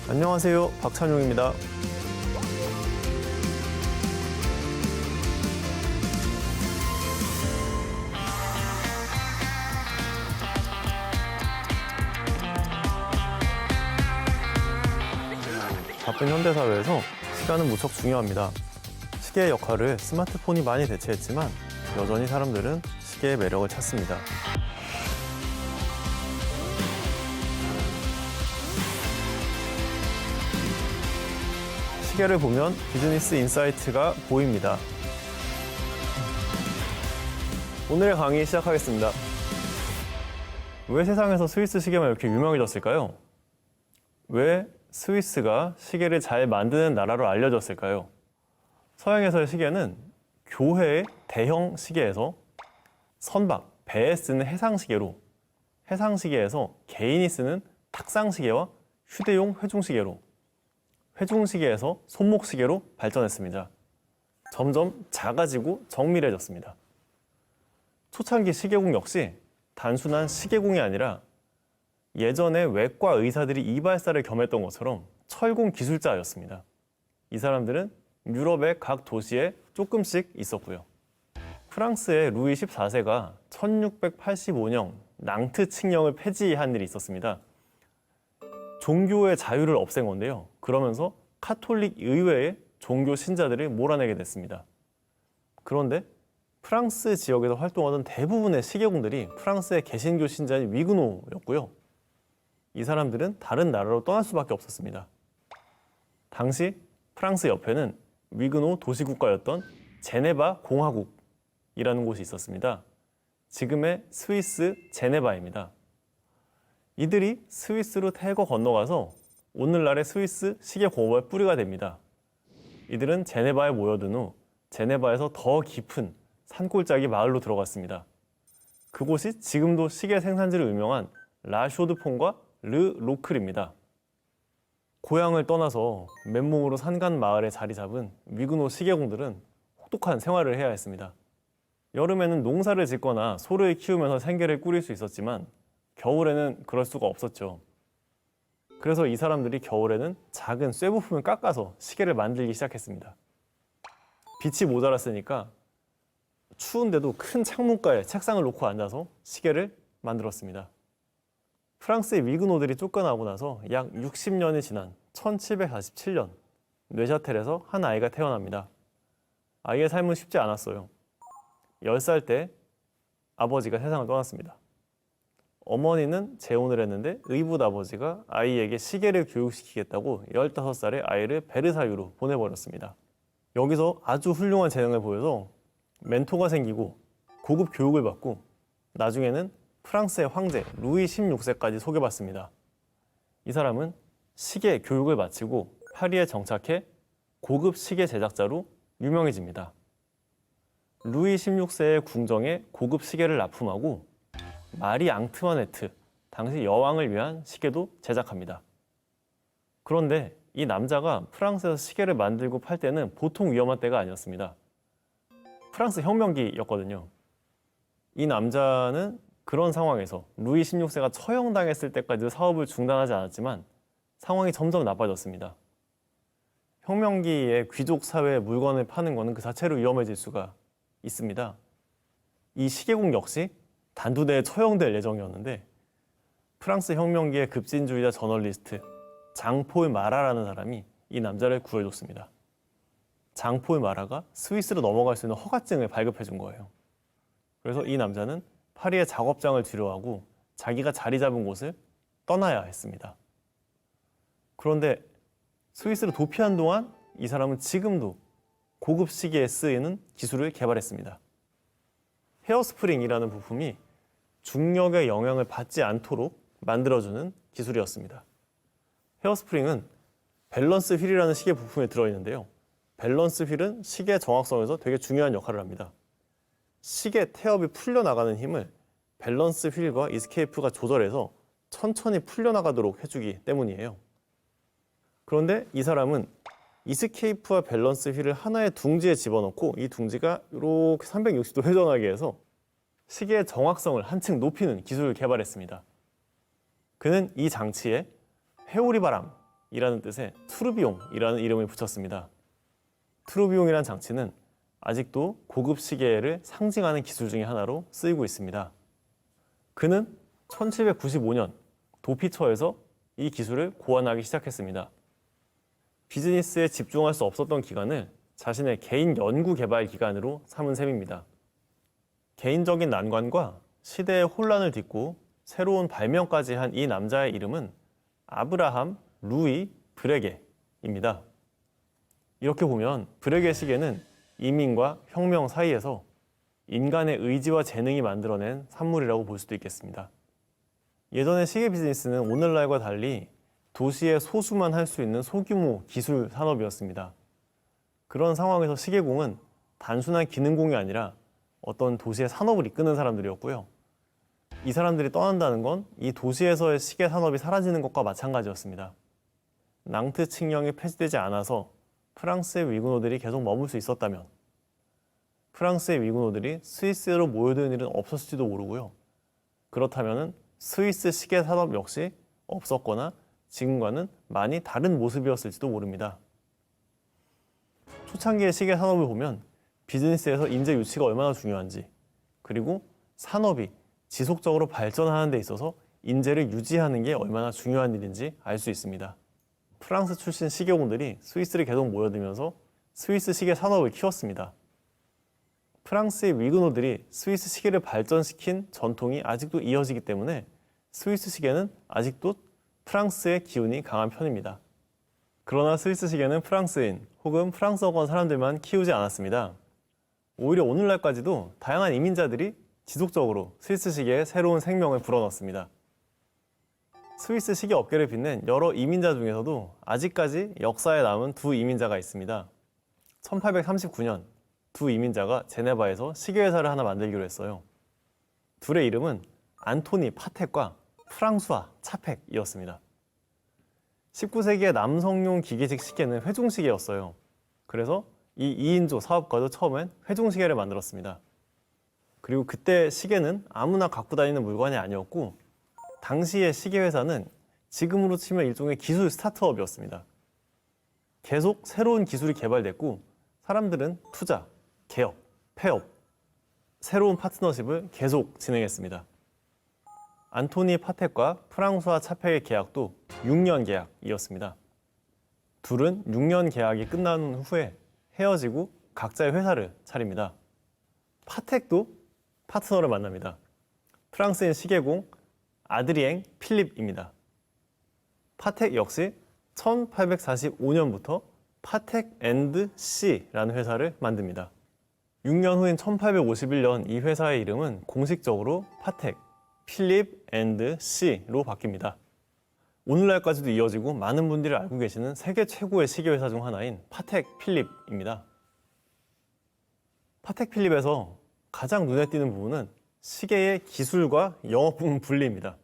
안녕하세요, 박찬용입니다. 바쁜 현대사회에서 시간은 무척 중요합니다. 시계의 역할을 스마트폰이 많이 대체했지만 여전히 사람들은 시계의 매력을 찾습니다. 시계를 보면 비즈니스 인사이트가 보입니다. 오늘의 강의 시작하겠습니다. 왜 세상에서 스위스 시계만 이렇게 유명해졌을까요? 왜 스위스가 시계를 잘 만드는 나라로 알려졌을까요? 서양에서의 시계는 교회의 대형 시계에서 선박, 배에 쓰는 해상시계로, 해상시계에서 개인이 쓰는 탁상시계와 휴대용 회중시계로, 회중시계에서 손목시계로 발전했습니다. 점점 작아지고 정밀해졌습니다. 초창기 시계공 역시 단순한 시계공이 아니라 예전에 외과 의사들이 이발사를 겸했던 것처럼 철공 기술자였습니다. 이 사람들은 유럽의 각 도시에 조금씩 있었고요. 프랑스의 루이 14세가 1685년 낭트 칙령을 폐지한 일이 있었습니다. 종교의 자유를 없앤 건데요. 그러면서 카톨릭 의회의 종교 신자들을 몰아내게 됐습니다. 그런데 프랑스 지역에서 활동하던 대부분의 시계공들이 프랑스의 개신교 신자인 위그노였고요. 이 사람들은 다른 나라로 떠날 수밖에 없었습니다. 당시 프랑스 옆에는 위그노 도시국가였던 제네바 공화국이라는 곳이 있었습니다. 지금의 스위스 제네바입니다. 이들이 스위스로 태거 건너가서 오늘날의 스위스 시계공업의 뿌리가 됩니다. 이들은 제네바에 모여든 후 제네바에서 더 깊은 산골짜기 마을로 들어갔습니다. 그곳이 지금도 시계 생산지로 유명한 라쇼드퐁과 르 로클입니다. 고향을 떠나서 맨몸으로 산간 마을에 자리 잡은 위그노 시계공들은 혹독한 생활을 해야 했습니다. 여름에는 농사를 짓거나 소를 키우면서 생계를 꾸릴 수 있었지만 겨울에는 그럴 수가 없었죠. 그래서 이 사람들이 겨울에는 작은 쇠 부품을 깎아서 시계를 만들기 시작했습니다. 빛이 모자랐으니까 추운데도 큰 창문가에 책상을 놓고 앉아서 시계를 만들었습니다. 프랑스의 위그노들이 쫓겨나고 나서 약 60년이 지난 1747년 뇌샤텔에서 한 아이가 태어납니다. 아이의 삶은 쉽지 않았어요. 10살 때 아버지가 세상을 떠났습니다. 어머니는 재혼을 했는데 의붓 아버지가 아이에게 시계를 교육시키겠다고 15살에 아이를 베르사유로 보내버렸습니다. 여기서 아주 훌륭한 재능을 보여서 멘토가 생기고 고급 교육을 받고 나중에는 프랑스의 황제 루이 16세까지 소개받습니다. 이 사람은 시계 교육을 마치고 파리에 정착해 고급 시계 제작자로 유명해집니다. 루이 16세의 궁정에 고급 시계를 납품하고 마리 앙트와네트, 당시 여왕을 위한 시계도 제작합니다. 그런데 이 남자가 프랑스에서 시계를 만들고 팔 때는 보통 위험한 때가 아니었습니다. 프랑스 혁명기였거든요. 이 남자는 그런 상황에서 루이 16세가 처형당했을 때까지 사업을 중단하지 않았지만 상황이 점점 나빠졌습니다. 혁명기의 귀족 사회에 물건을 파는 것은 그 자체로 위험해질 수가 있습니다. 이 시계공 역시 단두대에 처형될 예정이었는데 프랑스 혁명기의 급진주의자 저널리스트 장폴 마라라는 사람이 이 남자를 구해줬습니다. 장폴 마라가 스위스로 넘어갈 수 있는 허가증을 발급해 준 거예요. 그래서 이 남자는 파리의 작업장을 뒤로하고 자기가 자리 잡은 곳을 떠나야 했습니다. 그런데 스위스로 도피한 동안 이 사람은 지금도 고급 시계에 쓰이는 기술을 개발했습니다. 헤어스프링이라는 부품이 중력의 영향을 받지 않도록 만들어주는 기술이었습니다. 헤어스프링은 밸런스 휠이라는 시계 부품에 들어있는데요. 밸런스 휠은 시계 정확성에서 되게 중요한 역할을 합니다. 시계 태엽이 풀려나가는 힘을 밸런스 휠과 이스케이프가 조절해서 천천히 풀려나가도록 해주기 때문이에요. 그런데 이 사람은 이스케이프와 밸런스 휠을 하나의 둥지에 집어넣고 이 둥지가 이렇게 360도 회전하게 해서 시계의 정확성을 한층 높이는 기술을 개발했습니다. 그는 이 장치에 회오리 바람이 이라는 뜻의 투르비용이라는 이름을 붙였습니다. 투르비용이라는 장치는 아직도 고급 시계를 상징하는 기술 중의 하나로 쓰이고 있습니다. 그는 1795년 도피처에서 이 기술을 고안하기 시작했습니다. 비즈니스에 집중할 수 없었던 기간을 자신의 개인 연구 개발 기간으로 삼은 셈입니다. 개인적인 난관과 시대의 혼란을 딛고 새로운 발명까지 한 이 남자의 이름은 아브라함 루이 브레게입니다. 이렇게 보면 브레게 시계는 이민과 혁명 사이에서 인간의 의지와 재능이 만들어낸 산물이라고 볼 수도 있겠습니다. 예전의 시계 비즈니스는 오늘날과 달리 도시의 소수만 할 수 있는 소규모 기술 산업이었습니다. 그런 상황에서 시계공은 단순한 기능공이 아니라 어떤 도시의 산업을 이끄는 사람들이었고요. 이 사람들이 떠난다는 건 이 도시에서의 시계 산업이 사라지는 것과 마찬가지였습니다. 낭트 칙령이 폐지되지 않아서 프랑스의 위군호들이 계속 머물 수 있었다면 프랑스의 위군호들이 스위스로 모여드는 일은 없었을지도 모르고요. 그렇다면 스위스 시계 산업 역시 없었거나 지금과는 많이 다른 모습이었을지도 모릅니다. 초창기의 시계 산업을 보면 비즈니스에서 인재 유치가 얼마나 중요한지, 그리고 산업이 지속적으로 발전하는 데 있어서 인재를 유지하는 게 얼마나 중요한 일인지 알 수 있습니다. 프랑스 출신 시계공들이 스위스를 계속 모여들면서 스위스 시계 산업을 키웠습니다. 프랑스의 위근호들이 스위스 시계를 발전시킨 전통이 아직도 이어지기 때문에 스위스 시계는 아직도 프랑스의 기운이 강한 편입니다. 그러나 스위스 시계는 프랑스인 혹은 프랑스어권 사람들만 키우지 않았습니다. 오히려 오늘날까지도 다양한 이민자들이 지속적으로 스위스 시계에 새로운 생명을 불어넣습니다. 스위스 시계 업계를 빛낸 여러 이민자 중에서도 아직까지 역사에 남은 두 이민자가 있습니다. 1839년 두 이민자가 제네바에서 시계회사를 하나 만들기로 했어요. 둘의 이름은 안토니 파텍과 프랑수아 차펙이었습니다. 19세기의 남성용 기계식 시계는 회중시계였어요. 그래서 이 2인조 사업가도 처음엔 회중시계를 만들었습니다. 그리고 그때 시계는 아무나 갖고 다니는 물건이 아니었고 당시의 시계회사는 지금으로 치면 일종의 기술 스타트업이었습니다. 계속 새로운 기술이 개발됐고 사람들은 투자, 개업, 폐업, 새로운 파트너십을 계속 진행했습니다. 안토니 파텍과 프랑수아 차펙의 계약도 6년 계약이었습니다. 둘은 6년 계약이 끝난 후에 헤어지고 각자의 회사를 차립니다. 파텍도 파트너를 만납니다. 프랑스인 시계공 아드리엥 필립입니다. 파텍 역시 1845년부터 파텍 앤드 C라는 회사를 만듭니다. 6년 후인 1851년 이 회사의 이름은 공식적으로 파텍, 필립 앤드 C로 바뀝니다. 오늘날까지도 이어지고 많은 분들이 알고 계시는 세계 최고의 시계회사 중 하나인 파텍 필립입니다. 파텍 필립에서 가장 눈에 띄는 부분은 시계의 기술과 영업 부분 분리입니다.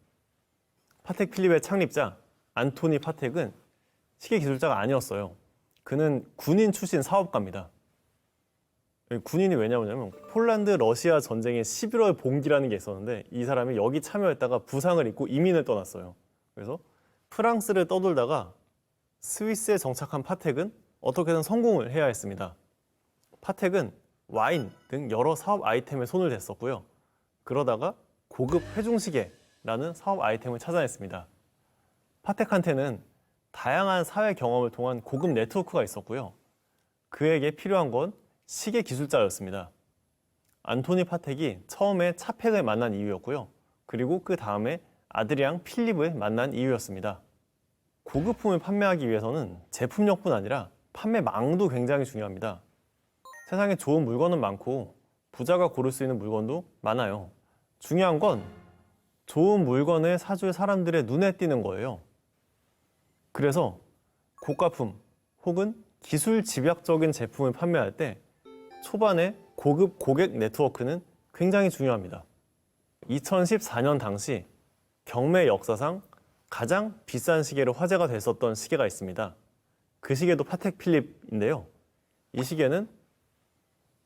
파텍 필립의 창립자 안토니 파텍은 시계 기술자가 아니었어요. 그는 군인 출신 사업가입니다. 군인이 왜냐면 폴란드 러시아 전쟁의 11월 봉기라는 게 있었는데 이 사람이 여기 참여했다가 부상을 입고 이민을 떠났어요. 그래서 프랑스를 떠돌다가 스위스에 정착한 파텍은 어떻게든 성공을 해야 했습니다. 파텍은 와인 등 여러 사업 아이템에 손을 댔었고요. 그러다가 고급 회중시계라는 사업 아이템을 찾아냈습니다. 파텍한테는 다양한 사회 경험을 통한 고급 네트워크가 있었고요. 그에게 필요한 건 시계 기술자였습니다. 안토니 파텍이 처음에 차펙을 만난 이유였고요. 그리고 그 다음에 아드리앙 필립을 만난 이유였습니다. 고급품을 판매하기 위해서는 제품력뿐 아니라 판매망도 굉장히 중요합니다. 세상에 좋은 물건은 많고 부자가 고를 수 있는 물건도 많아요. 중요한 건 좋은 물건을 사줄 사람들의 눈에 띄는 거예요. 그래서 고가품 혹은 기술 집약적인 제품을 판매할 때 초반에 고급 고객 네트워크는 굉장히 중요합니다. 2014년 당시 경매 역사상 가장 비싼 시계로 화제가 됐었던 시계가 있습니다. 그 시계도 파텍 필립인데요. 이 시계는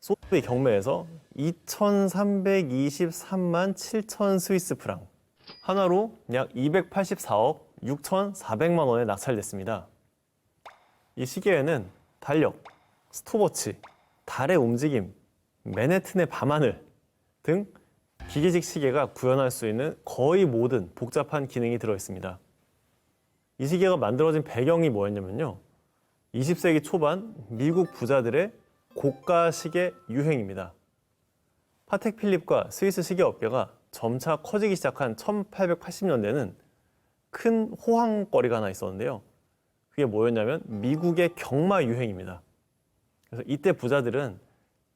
소theby's 경매에서 2,323만 7천 스위스 프랑, 하나로 약 284억 6,400만 원에 낙찰됐습니다. 이 시계에는 달력, 스톱워치, 달의 움직임, 맨해튼의 밤하늘 등 기계식 시계가 구현할 수 있는 거의 모든 복잡한 기능이 들어있습니다. 이 시계가 만들어진 배경이 뭐였냐면요. 20세기 초반 미국 부자들의 고가 시계 유행입니다. 파텍 필립과 스위스 시계 업계가 점차 커지기 시작한 1880년대는 큰 호황거리가 하나 있었는데요. 그게 뭐였냐면 미국의 경마 유행입니다. 그래서 이때 부자들은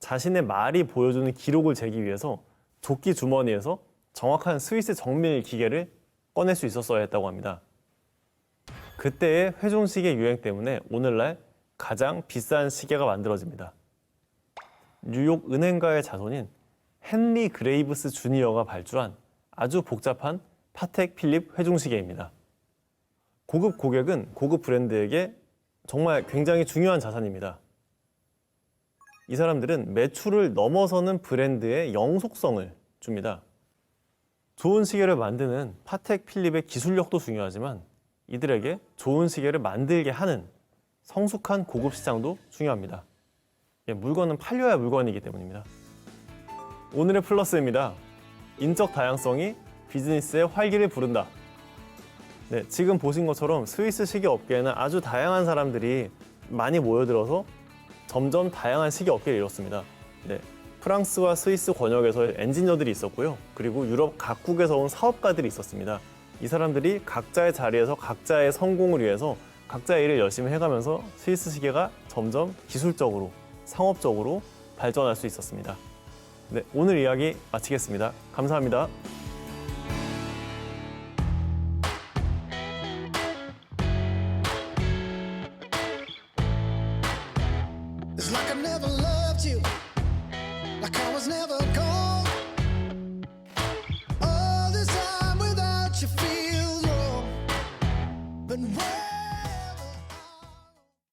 자신의 말이 보여주는 기록을 재기 위해서 조끼 주머니에서 정확한 스위스 정밀 기계를 꺼낼 수 있었어야 했다고 합니다. 그때의 회전시계 유행 때문에 오늘날 가장 비싼 시계가 만들어집니다. 뉴욕 은행가의 자손인 헨리 그레이브스 주니어가 발주한 아주 복잡한 파텍 필립 회중시계입니다. 고급 고객은 고급 브랜드에게 정말 굉장히 중요한 자산입니다. 이 사람들은 매출을 넘어서는 브랜드의 영속성을 줍니다. 좋은 시계를 만드는 파텍 필립의 기술력도 중요하지만 이들에게 좋은 시계를 만들게 하는 성숙한 고급 시장도 중요합니다. 물건은 팔려야 물건이기 때문입니다. 오늘의 플러스입니다. 인적 다양성이 비즈니스의 활기를 부른다. 네, 지금 보신 것처럼 스위스 시계 업계에는 아주 다양한 사람들이 많이 모여들어서 점점 다양한 시계 업계를 이뤘습니다. 네, 프랑스와 스위스 권역에서 엔지니어들이 있었고요. 그리고 유럽 각국에서 온 사업가들이 있었습니다. 이 사람들이 각자의 자리에서 각자의 성공을 위해서 각자의 일을 열심히 해가면서 스위스 시계가 점점 기술적으로, 상업적으로 발전할 수 있었습니다. 네, 오늘 이야기 마치겠습니다. 감사합니다. It's like I never loved you, like I was never gonna